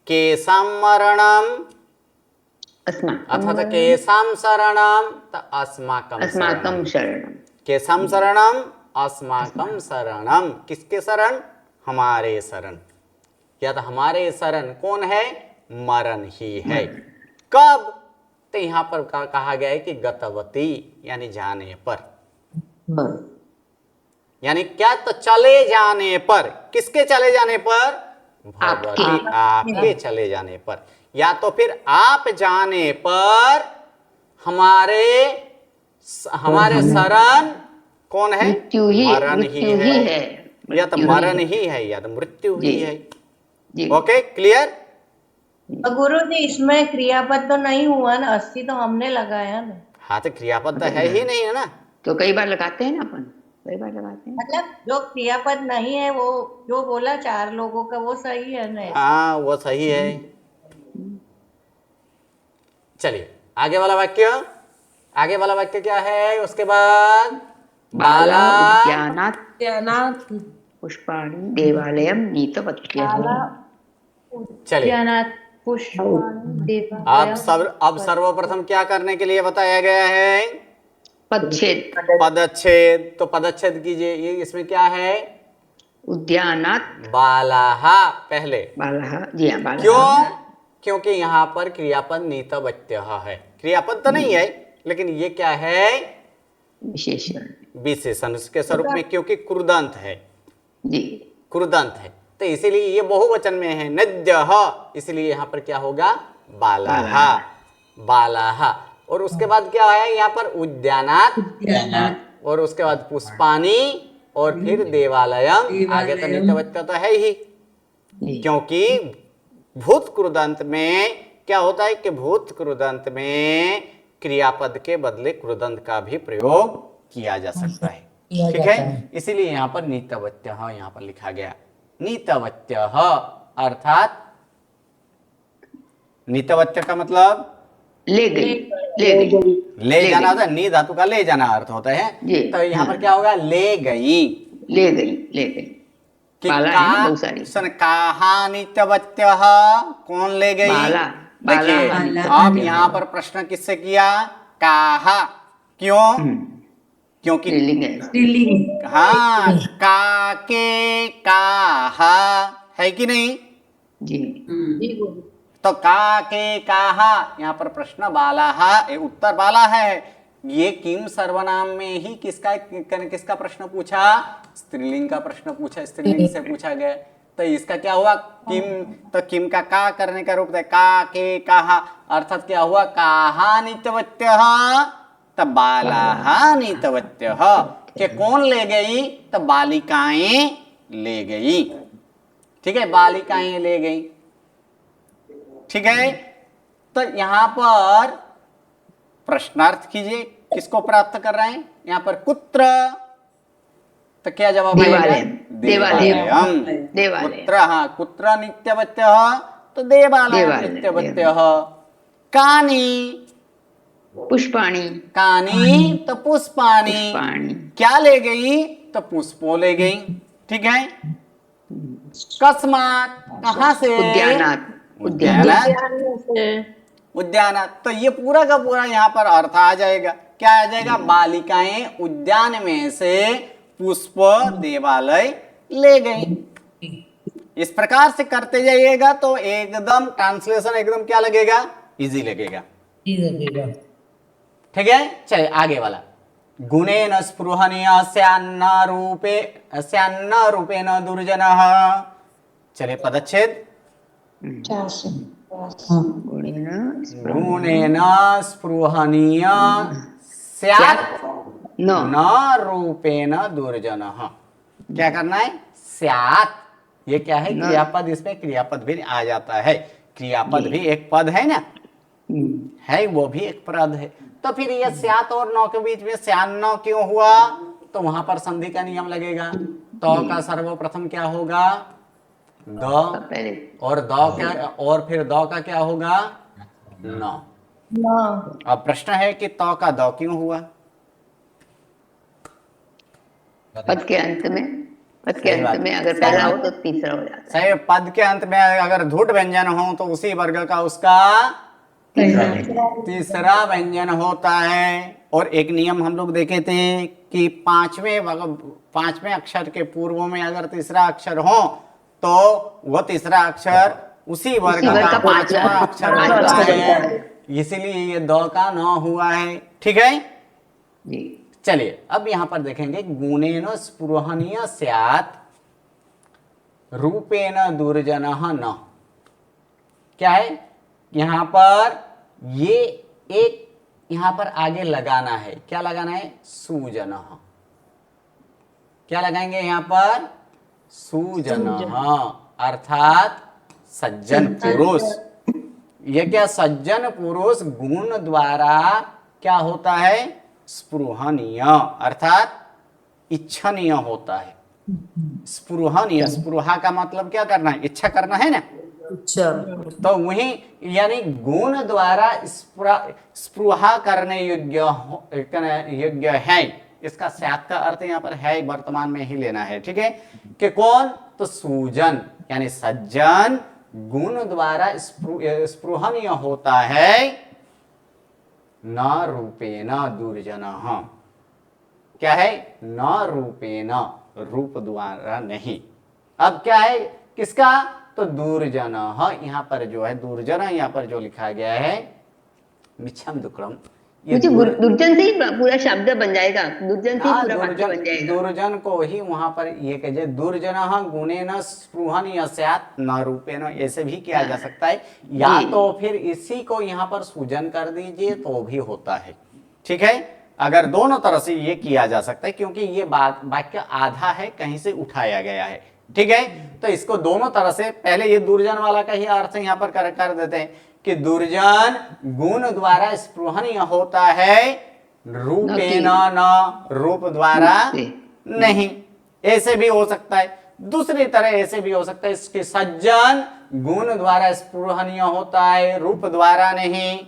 केशम मरणम अर्थात केशम शरणम, तो अस्माकम शरणम। केशम शरणम अस्माकम शरणम। किसके शरण? हमारे शरण। या तो हमारे शरण कौन है? मरण ही है। कब? तो यहाँ पर कहा गया है कि गतवती, यानी जाने पर। यानी क्या? तो चले जाने पर। किसके चले जाने पर? भगवती आपके चले जाने पर। या तो फिर आप जाने पर हमारे शरण कौन है? मृत्यु ही, मरण मृत्यु ही है। या तो मरण ही है या तो मृत्यु ही है। जी। Okay, clear? गुरु जी इसमें क्रियापद तो नहीं हुआ ना, अस्ति तो हमने लगाया ना। हाँ, तो क्रियापद तो है ही नहीं, है ना। तो कई बार लगाते हैं ना अपन, कई बार लगाते हैं। मतलब जो क्रियापद नहीं है वो जो बोला चार लोगों का, वो सही है ना? हाँ, वो सही है। चलिए आगे वाला वाक्य। आगे वाला वाक्य क्या है? उसके बाद बाला ज्ञानात् पुष्पाणि देवालयं नीतवत्यः। चलिए अब सर्वप्रथम क्या करने के लिए बताया गया है? पदच्छेद। पदच्छेद। तो पदच्छेद कीजिए। ये इसमें क्या है? उद्यानात् बालाः पहले। बालः। जी हाँ, बालः। क्यों? क्योंकि यहाँ पर क्रियापद नीतवत्यः है। क्रियापद तो नहीं है, लेकिन ये क्या है? विशेषण। विशेषण उसके स्वरूप में, क्योंकि क्रुदंत है, जी। क्रुदंत है, तो इसीलिए ये बहुवचन में है नद्यः, इसलिए यहाँ पर क्या होगा? बालाः, बालाः। और उसके बाद क्या है यहाँ पर? उद्यानात्, और उसके बाद पुष्पाणि, और फिर देवालयम। आगे तो नित्यवत्य तो है ही, जी। क्योंकि भूत क्रुदंत में क्या होता है कि भूत क्रुदंत में क्रियापद के बदले क्रुदंत का भी प्रयोग किया जा सकता है, ठीक है। इसीलिए यहाँ पर नीतवत्यः यहाँ पर लिखा गया। नीतवत्यः अर्थात, नीतवत्य का मतलब ले गई, ले गई, ले जाना होता है, नी धातु का ले जाना अर्थ होता है। जी, तो यहाँ पर हाँ। क्या होगा? ले गई, ले गई, ले गई। कि बाला है ना बहुत सारी। कहा नित्यवत्यः, कौन ले गई? बाला, देखिए बाला, अब यहाँ पर प्रश्न किससे किया? कहा। क्यों? क्योंकि स्त्रीलिंग है। हाँ, काके काहा है कि नहीं? जी। तो काके काहा, यहाँ पर प्रश्न बालाहा, उत्तर बाला है। ये किम सर्वनाम में ही किसका प्रश्न पूछा? स्त्रीलिंग का प्रश्न पूछा, स्त्रीलिंग से पूछा गया। तो इसका क्या हुआ? किम, तो किम का का करने का रूप है का के काहा, अर्थात क्या हुआ? काहा नित्यवत्यः, तब बालाहा नित्यवत्यः, के कौन ले गई? तब बालिकाएं ले गई, ठीक है, बालिकाएं ले गई, ठीक है। तो यहां पर प्रश्नार्थ कीजिए, किसको प्राप्त कर रहे हैं? यहां पर कुत्र, तो क्या जवाब आएगा? देवालयम, कुत्र, हाँ, कुत्र नित्यवत्यः, तो देवालयम नित्यवत्यः। कानि, पुष्पाणि, कानि, तो पुष्पाणि, पुष्पाणि। क्या ले गई? तो पुष्पों ले गई, ठीक है। कस्मात, कहां से? उद्यानात्, उद्यानात्, उद्यानात्। तो ये पूरा का पूरा यहाँ पर अर्थ आ जाएगा। क्या आ जाएगा? बालिकाएं उद्यान में से पुष्प देवालय ले गई। इस प्रकार से करते जाइएगा तो एकदम ट्रांसलेशन एकदम क्या लगेगा? इजी लगेगा, ठीक है। चलिए आगे वाला, गुणेन स्पृहणीय स्यान्न रूपेण दुर्जनः। चलिए पदच्छेद। गुणेन स्पृहणीय स्यात् न रूपेण दुर्जनः। क्या करना है? स्यात्, ये क्या है? क्रियापद, इसमें क्रियापद भी आ जाता है। क्रियापद भी एक पद है ना, है, वो भी एक पद है। तो फिर ये स्यात् और नौ के बीच में स्यान्न क्यों हुआ? तो वहां पर संधि का नियम लगेगा। तो का सर्वप्रथम क्या होगा? द, और द क्या, और फिर द का क्या होगा? न। अब प्रश्न है कि तो का द क्यों हुआ? पद के अंत में, पद के अंत में अगर पहला हो तो तीसरा हो जाता है। सही, पद के अंत में अगर धुट व्यंजन हो तो उसी वर्ग का उसका तीसरा व्यंजन होता है। और एक नियम हम लोग देखे थे कि पांचवें अक्षर के पूर्व में अगर तीसरा अक्षर हो तो वह तीसरा अक्षर उसी वर्ग का पांचवा अक्षर होता है, इसीलिए ये दो का न हुआ है, ठीक है जी। चलिए अब यहां पर देखेंगे, गुणेन स्पृहणीय स्यात् रूपेण दुर्जनः न। क्या है यहां पर? ये एक यहां पर आगे लगाना है, क्या लगाना है? सुजनः। क्या लगाएंगे यहां पर? सुजनः, अर्थात सज्जन पुरुष। ये क्या? सज्जन पुरुष गुण द्वारा क्या होता है? स्पृहणीय, अर्थात इच्छनीय होता है। स्पृहणीय, स्पृहा का मतलब क्या करना है? इच्छा करना है ना। अच्छा, तो वही यानी गुण द्वारा स्पृहा करने योग्य है। इसका स्यात् का अर्थ यहाँ पर है वर्तमान में ही लेना है, ठीक है। कि कौन? तो सुजन यानी सज्जन गुण द्वारा स्पृहणीय होता है, न रूपेण दुर्जनः। क्या है? न रूपेण, रूप द्वारा नहीं। अब क्या है किसका? तो दुर्जनः। यहां पर जो है दुर्जन, यहां पर जो लिखा गया है मिच्छम दुक्रम, मुझे दुर्जन से ही पूरा शब्द बन जाएगा, दुर्जन से ही पूरा वाक्य बन जाएगा। दुर्जन को ही वहां पर ये कहे दुर्जनः गुणेन स्पृहन् यस्यात् न रूपेण, ऐसे भी किया जा सकता है, या तो फिर इसी को यहाँ पर सूजन कर दीजिए तो भी होता है। ठीक है, अगर दोनों तरह से ये किया जा सकता है, क्योंकि ये वाक्य आधा है, कहीं से उठाया गया है। ठीक है, तो इसको दोनों तरह से, पहले ये दुर्जन वाला का ही अर्थ यहाँ पर कर देते हैं कि दुर्जन गुण द्वारा स्पृहणीय होता है, रूपेण न, रूप द्वारा नहीं। ऐसे भी हो सकता है। दूसरी तरह ऐसे भी हो सकता है कि सज्जन गुण द्वारा स्पृहणीय होता है, रूप द्वारा नहीं।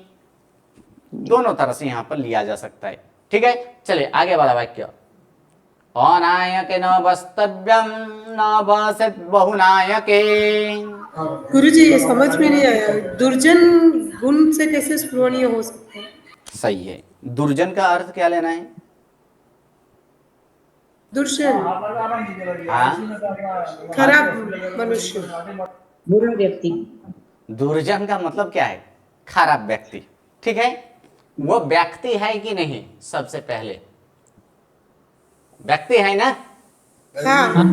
दोनों तरह से यहां पर लिया जा सकता है। ठीक है, चलिए आगे वाला वाक्य, अनायके न वस्तव्यम न वसत बहुनायके। गुरुजी ये समझ में नहीं आया, दुर्जन गुण से कैसे स्पृहणीय हो सकता है? सही है, दुर्जन का अर्थ क्या लेना है? दुर्जन हाँ, खराब मनुष्य। बुरा व्यक्ति। दुर्जन का मतलब क्या है? खराब व्यक्ति। ठीक है, वो व्यक्ति है कि नहीं? सबसे पहले व्यक्ति है ना? हाँ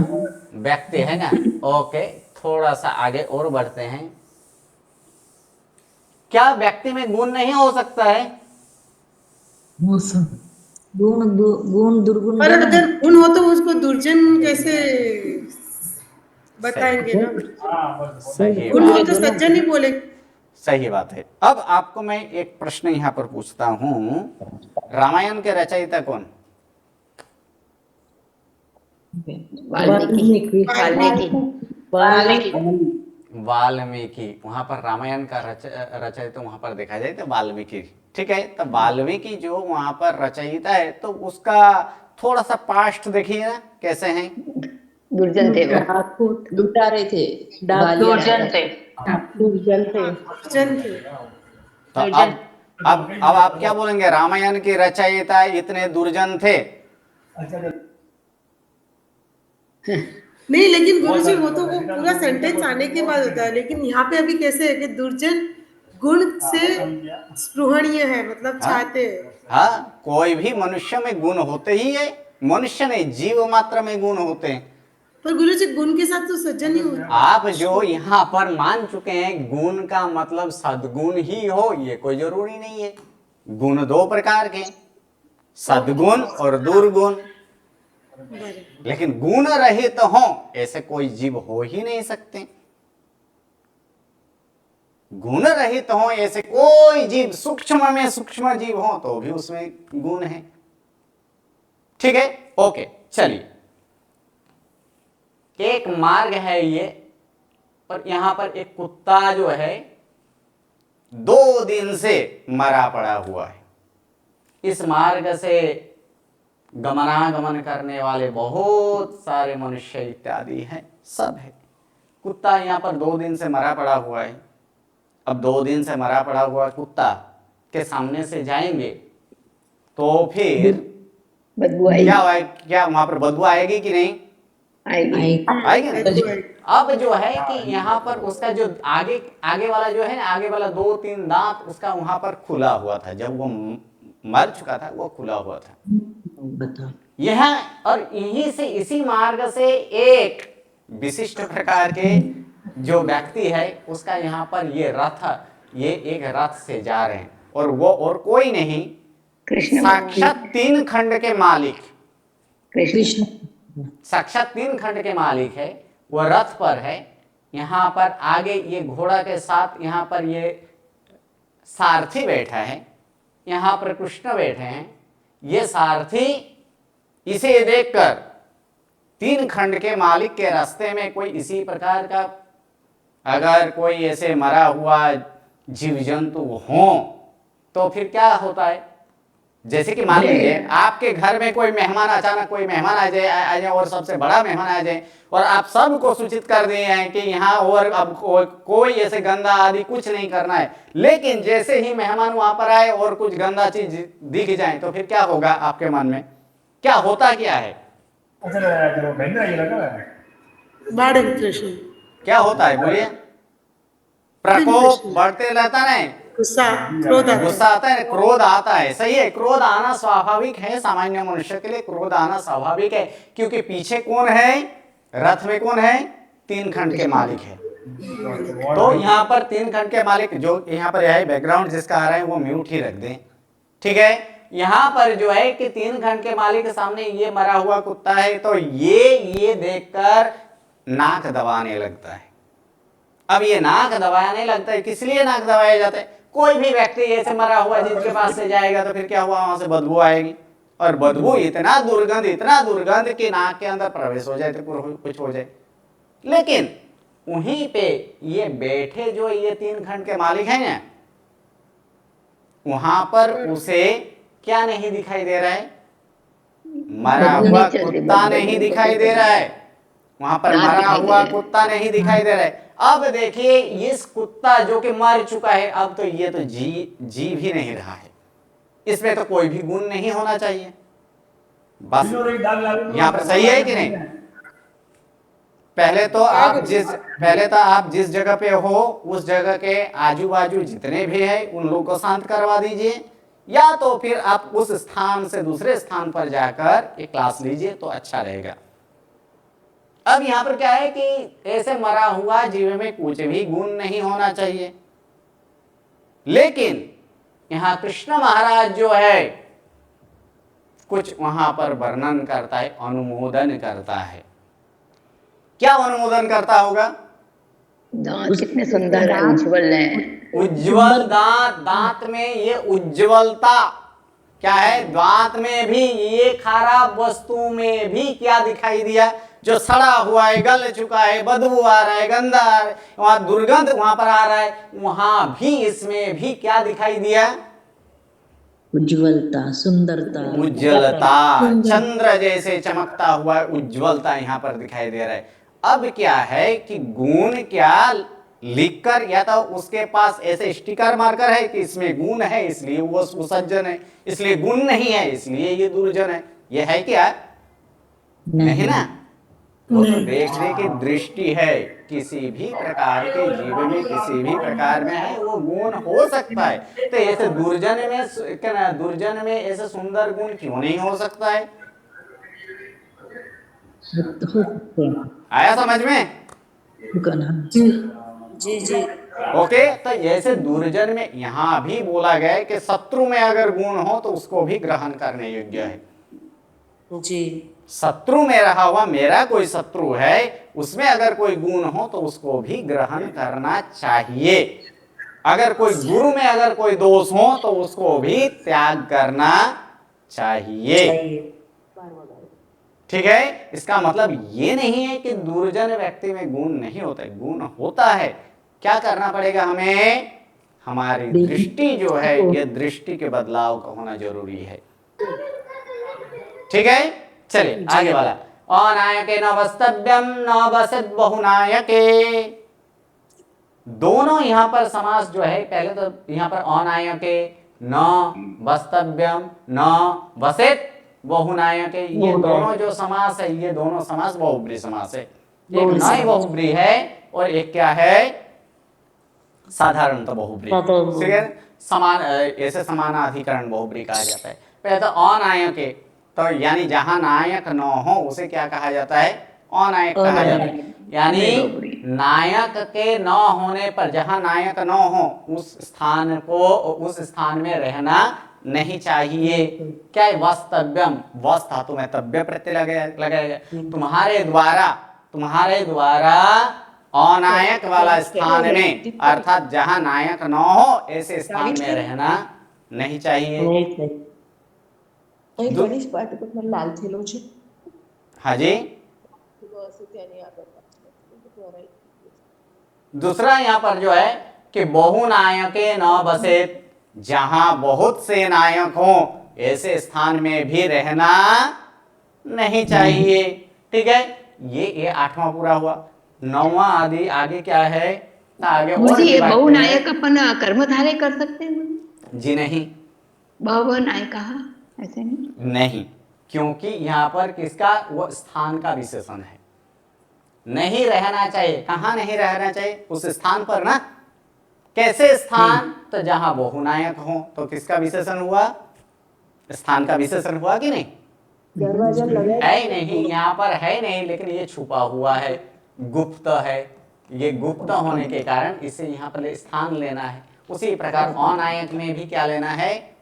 व्यक्ति है ना? ओके, थोड़ा सा आगे और बढ़ते हैं। क्या व्यक्ति में गुण नहीं हो सकता है? गुण दुर्गुण पर अगर गुण हो तो उसको दुर्जन कैसे बताएंगे ना? सही गुण हो बात, तो सज्जन ही बोले। सही बात है। अब आपको मैं एक प्रश्न यहाँ पर पूछता हूं, रामायण के रचयिता कौन? वाल्मीकि। वाल्मीकि। वहां पर रामायण का रचयिता वहां पर देखा जाए तो वाल्मीकि। ठीक है, तो वाल्मीकि जो वहां पर रचयिता है, तो उसका थोड़ा सा पास्ट देखिए ना, कैसे हैं? दुर्जन थे वो, लुटारे थे, दुर्जन थे। दुर्जन थे। जन थे। तो अब आप क्या बोलेंगे? रामायण के रचयिता इतने दुर्जन थे? नहीं, लेकिन गुरुजी वो तो वो पूरा सेंटेंस आने के बाद होता है, लेकिन यहाँ पे अभी कैसे है कि दुर्जन गुण से स्पृहणीय है, मतलब चाहते हैं। हाँ, कोई भी मनुष्य में गुण होते ही है। मनुष्य नहीं, जीव मात्र में गुण होते हैं। पर गुरुजी गुण के साथ तो सज्जन ही होता है। आप जो यहाँ पर मान चुके हैं गुण का मतलब सद्गुण ही हो, ये कोई जरूरी नहीं है। गुण दो प्रकार के, सद्गुण और दुर्गुण। लेकिन गुण रहित हो ऐसे कोई जीव हो ही नहीं सकते। गुण रहित हो ऐसे कोई जीव, सूक्ष्म में सूक्ष्म जीव हो तो भी उसमें गुण है। ठीक है, ओके, चलिए। एक मार्ग है ये, और यहां पर एक कुत्ता जो है 2 दिन से मरा पड़ा हुआ है। इस मार्ग से गमनागमन करने वाले बहुत सारे मनुष्य इत्यादि हैं, सब है। कुत्ता यहाँ पर 2 दिन से मरा पड़ा हुआ है। अब 2 दिन से मरा पड़ा हुआ कुत्ता के सामने से जाएंगे तो फिर बदबू आएगी। क्या वहां पर बदबू आएगी कि नहीं? आएगी ना? अब जो है कि यहाँ पर उसका जो आगे वाला जो है ना, आगे वाला 2-3 दांत उसका वहां पर खुला हुआ था। जब वो मर चुका था वो खुला हुआ था। यह और यहीं से, इसी मार्ग से एक विशिष्ट प्रकार के जो व्यक्ति है उसका यहाँ पर ये रथ, ये एक रथ से जा रहे हैं, और वो और कोई नहीं, साक्षात 3 खंड के मालिक, कृष्ण साक्षात 3 खंड के मालिक है। वो रथ पर है। यहाँ पर आगे ये घोड़ा के साथ यहाँ पर ये सारथी बैठा है, यहाँ पर कृष्ण बैठे हैं। ये सारथी इसे देखकर 3 खंड के मालिक के रास्ते में कोई इसी प्रकार का अगर कोई ऐसे मरा हुआ जीव जंतु हो तो फिर क्या होता है? जैसे कि मान लीजिए आपके घर में कोई मेहमान, अचानक कोई मेहमान आ जाए और सबसे बड़ा मेहमान आ जाए, और आप सबको सूचित कर दिए हैं कि यहाँ और अब कोई ऐसे गंदा आदि कुछ नहीं करना है, लेकिन जैसे ही मेहमान वहां पर आए और कुछ गंदा चीज दिख जाए तो फिर क्या होगा? आपके मन में क्या होता? क्या है? बाढ़ कृष्ण क्या होता है? बोलिए। प्रकोप बढ़ते रहता नहीं, गुस्सा क्रोध आता है। गुस्सा आता है, क्रोध आता है, सही है। क्रोध आना स्वाभाविक है, सामान्य मनुष्य के लिए क्रोध आना स्वाभाविक है, क्योंकि पीछे कौन है, रथ में कौन है, 3 खंड के मालिक है। तो यहाँ पर 3 खंड के मालिक, जो यहाँ पर है बैकग्राउंड जिसका आ रहा है वो म्यूट ही रख दें, ठीक है। यहाँ पर जो है कि 3 खंड के मालिक के सामने ये मरा हुआ कुत्ता है, तो ये देखकर नाक दबाने लगता है। अब ये नाक दबाने लगता है, किस लिए नाक दबाया जाता है? कोई भी व्यक्ति ऐसे मरा हुआ जिसके पास से जाएगा तो फिर क्या हुआ, वहां से बदबू आएगी, और बदबू इतना दुर्गंध कि नाक के अंदर प्रवेश हो जाए तो कुछ हो जाए। लेकिन वहीं पे ये बैठे जो ये 3 खंड के मालिक हैं ना, वहां पर उसे क्या नहीं दिखाई दे रहा है, मरा हुआ कुत्ता नहीं दिखाई दे रहा है, वहां पर मरा हुआ कुत्ता नहीं दिखाई दे रहा है। अब देखिए इस कुत्ता जो कि मर चुका है, अब तो ये तो जी भी नहीं रहा है, इसमें तो कोई भी गुण नहीं होना चाहिए। बस यहाँ पर सही है कि नहीं? पहले तो आप जिस जगह पे हो उस जगह के आजू बाजू जितने भी है उन लोगों को शांत करवा दीजिए, या तो फिर आप उस स्थान से दूसरे स्थान पर जाकर एक क्लास लीजिए तो अच्छा रहेगा। अब यहाँ पर क्या है कि ऐसे मरा हुआ जीव में कुछ भी गुण नहीं होना चाहिए, लेकिन यहाँ कृष्ण महाराज जो है कुछ वहां पर वर्णन करता है, अनुमोदन करता है। क्या अनुमोदन करता होगा? दांत कितने सुंदर है, उज्जवल है, उज्जवल दांत, दांत में ये उज्जवलता क्या है, दांत में भी ये खराब वस्तु में भी क्या दिखाई दिया, जो सड़ा हुआ है, गल चुका है, बदबू आ रहा है, गंदा आ रहा है, वहां दुर्गंध वहां पर आ रहा है, वहां भी इसमें भी क्या दिखाई दिया, उज्ज्वलता, सुंदरता, उज्ज्वलता, चंद्र जैसे चमकता हुआ उज्ज्वलता यहाँ पर दिखाई दे रहा है। अब क्या है कि गुण क्या लिखकर, या तो उसके पास ऐसे स्टिकर मारकर है कि इसमें गुण है इसलिए वो सुसज्जन है, इसलिए गुण नहीं है इसलिए ये दुर्जन है, ये है क्या? नहीं ना। वो तो देखने की दृष्टि है, किसी भी प्रकार के जीव में किसी भी प्रकार में है वो गुण हो सकता है, तो ऐसे दुर्जन में ऐसे सुंदर गुण क्यों नहीं हो सकता है? आया समझ में? जी जी ओके, तो ऐसे दुर्जन में यहाँ भी बोला गया है कि शत्रु में अगर गुण हो तो उसको भी ग्रहण करने योग्य है। जी शत्रु में रहा हुआ मेरा कोई शत्रु है, उसमें अगर कोई गुण हो तो उसको भी ग्रहण करना चाहिए। अगर कोई गुरु में अगर कोई दोष हो तो उसको भी त्याग करना चाहिए। ठीक है, इसका मतलब ये नहीं है कि दुर्जन व्यक्ति में गुण नहीं होता है, गुण होता है। क्या करना पड़ेगा हमें? हमारी दृष्टि जो है ये दृष्टि के बदलाव का होना जरूरी है। ठीक है, चलिए आगे वाला। अनायके न वस्तव्यम न वसत बहुनायके। दोनों यहाँ पर समास जो है, पहले तो यहाँ पर अनायके न वस्तव्यम न वसत बहुनायके, ये दोनों जो समास है ये दोनों समास बहुब्री समास है। एक नई बहुब्री है और एक क्या है, साधारणतः बहुब्री। ठीक है, समान ऐसे समानाधिकरण बहुब्री कहा जाता है। पहले तो अनायके, तो यानी जहां नायक न हो उसे क्या कहा जाता है? अनायक कहा जाता है। यानी नायक के न होने पर, जहां नायक न हो उस स्थान को, उस स्थान में रहना नहीं चाहिए। क्या है? वस्तव्यम, वस्त धातु में तव्य प्रत्यय लगाएगा। तुम्हारे द्वारा अनायक वाला स्थान में, अर्थात जहां नायक न हो ऐसे स्थान में रहना नहीं चाहिए। लाल थेलो છે। हाँ जी। दूसरा यहाँ पर जो है कि बहुनायके न बसेत, जहां बहुत से नायक हो ऐसे स्थान में भी रहना नहीं चाहिए। ठीक है, ये 8वां पूरा हुआ। 9वां आगे क्या है? आगे मुझे ये बहुनायक अपन कर्मधारय कर सकते हैं? जी नहीं, बहुनायक कहा ऐसे नहीं, क्योंकि यहाँ पर किसका, वो स्थान का विशेषण है। नहीं रहना चाहिए। कहाँ नहीं रहना चाहिए? उस स्थान पर ना, कैसे स्थान, तो जहां बहुनायक हो, तो किसका विशेषण हुआ, स्थान का विशेषण हुआ कि नहीं, दरवाजा लगा है ही नहीं, यहाँ पर है नहीं, लेकिन ये छुपा हुआ है, गुप्त है, ये गुप्त होने के कारण इसे यहाँ पर स्थान लेना है। उसी प्रकार अनायक में भी क्या लेना है,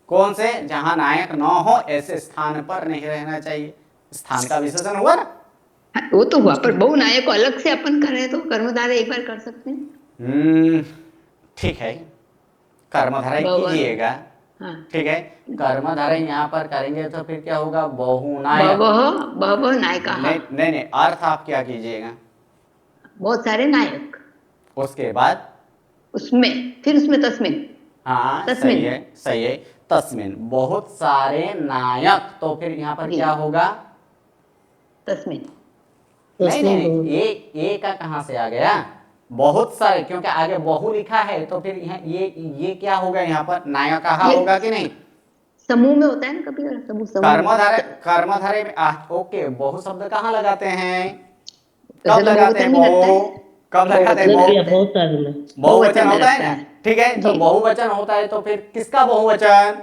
कौन से, जहां नायक न हो ऐसे स्थान पर नहीं रहना चाहिए, स्थान का विशेषण हुआ ना। हाँ, वो तो हुआ, पर बहुनायक को अलग से अपन करें तो कर्मधारय एक बार कर सकते हैं। ठीक है, कर्मधारय बहु- कीजिएगा, हाँ, ठीक है, कर्मधारय यहाँ पर करेंगे तो फिर क्या होगा, बहुनायक। बहवः नायका, नहीं नहीं नहीं, अर्थ आप क्या कीजिएगा, बहुत सारे नायक, उसके बाद उसमें फिर उसमें तस्मिन, हाँ तस्मिन। सही है, सही है, तस्मिन बहुत सारे नायक, तो फिर यहाँ पर जी। क्या होगा, तस्मिन, नहीं नहीं नहीं, ये का कहाँ से आ गया, बहुत सारे, क्योंकि आगे बहु लिखा है, तो फिर यहाँ ये क्या होगा, यहाँ पर नायक कहा ये- होगा कि नहीं, समूह में होता है ना कभी, समूह कर्मधारय, कर्मधारय में ओके, बहु शब्द कहाँ लगाते हैं, कब वैसे तो लगाते हैं, बहुवचन में लगता बहु, है। कब लगाते हैं, लग बहु, गया बहुत सारे में। बहुवचन बहुवचन में होता है लगता ना, है। ठीक है, तो जी। बहुवचन होता है, तो फिर किसका बहुवचन,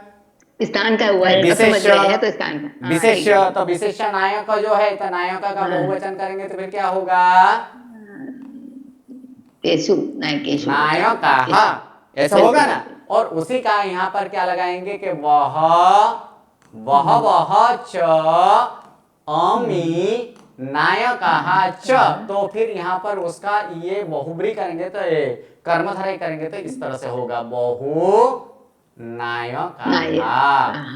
स्थान का हुआ है, अब समझ विशेष्य, गए हैं तो स्थान का, हाँ, विशेष्य, ठीक है। तो विशेष्य नायक जो है, तो नायक का हाँ। बहुवचन करेंगे तो फिर क्या होगा, केशु, नायकेशु, नायकाः, ऐसा होगा ना। और उसी का यहाँ पर क्या लगाएंगे कि वह च अमी नायकाः च, तो फिर यहाँ पर उसका ये बहुब्री करेंगे, तो ये कर्मधारय करेंगे, तो इस तरह से होगा, बहु नायक, नायकाः। हाँ,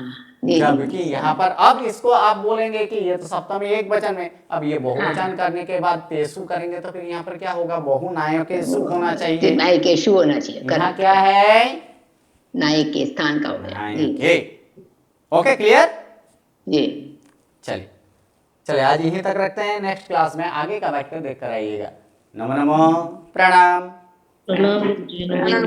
जी, जबकि यहाँ पर अब इसको आप बोलेंगे कि ये तो सप्तमी एक वचन में, अब ये बहुवचन करने के बाद तेसु करेंगे, तो फिर यहाँ पर क्या होगा, बहुनायकेषु होना चाहिए, नायकेशु होना चाहिए, यहाँ क्या है, नायक के स्थान का हो गया, जी, नायके। ओके, क्लियर, जी। चलिए आज यहीं तक रखते हैं, नेक्स्ट क्लास में आगे का वाक्य देख कर आइएगा। नमो नमो, प्रणाम। प्रणाम गुरुजी, नमो।